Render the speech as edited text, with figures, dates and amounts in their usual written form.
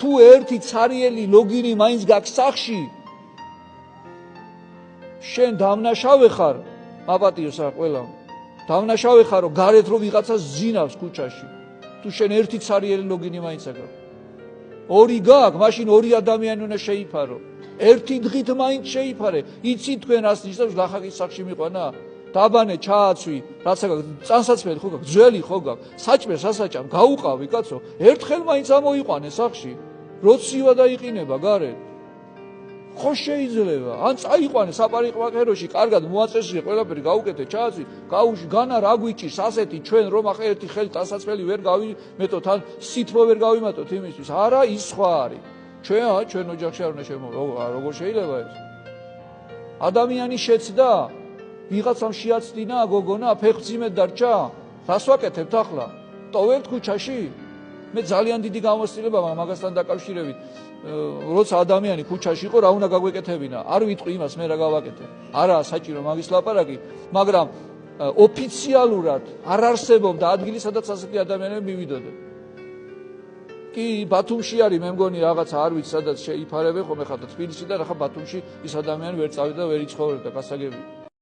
თუ ერთი ცარიელი ლოგინი მაინც გაქვს სახში შენ დამნაშავე ხარ მაპატიოს რა ყველა დამნაშავე ხარ რომ გარეთ რომ ვიღაცას ზინავს ქუჩაში თუ შენ ერთი ცარიელი ლოგინი მაინც აქვს ორი გაქვს მაშინ ორი ადამიანი უნდა შეიფარო ერთი დღით მაინც შეიფარე იცით თქვენ რას ნიშნავს ლახაკის სახში მიყვანა დაბანე ჩააცვი რაც აქვს წანსაცმელი ხო გაქვს ძველი ხო გაქვს საჭმელს ასაჭამ გაუყავი კაცო ერთხელ მაინც ამოიყვანე სახში როცივა დაიყინება გარეთ ხო შეიძლება ან წაიყვანე საპარიკმაკეროში კარგად მოაწესრიგე ყველაფერი გაუკეთე ჩააცვი გაუში განა რა გვიჭირს ასეთი ჩვენ რომ ახლა ერთი ხელი ტანსაცმელი ვერ გავიმეტოთ ან სითბო ვერ გავიმატოთ იმისთვის არა ის სხვა არის ჩვენ ოჯახში არ უნდა შემოვა როგორ შეიძლება ეს ადამიანი შეცდა ვიღაცამ შეაცდინა გოგონა ფეხმძიმედ დარჩა რას ვაკეთებთ ახლა ტოვებთ ქუჩაში მე ძალიან დიდი გამოცდილება მაგასთან დაკავშირებით როცა ადამიანი ქუჩაში იყო რა უნდა გაგვეკეთებინა არ ვიტყვი იმას მე რა გავაკეთე არა საჭირო მაგის ლაპარაკი მაგრამ ოფიციალურად არ არსებობდა ადგილი სადაც ასეთი ადამიანები მივიდოდნენ კი ბათუმში არის მე მგონი რაღაცა არ ვიცი სადაც შეიფარებენ ხომ ეხლა თბილისში და ახლა ბათუმში ის ადამიანი ვერ წავიდა და ვერ იცხოვრებდა გასაგებია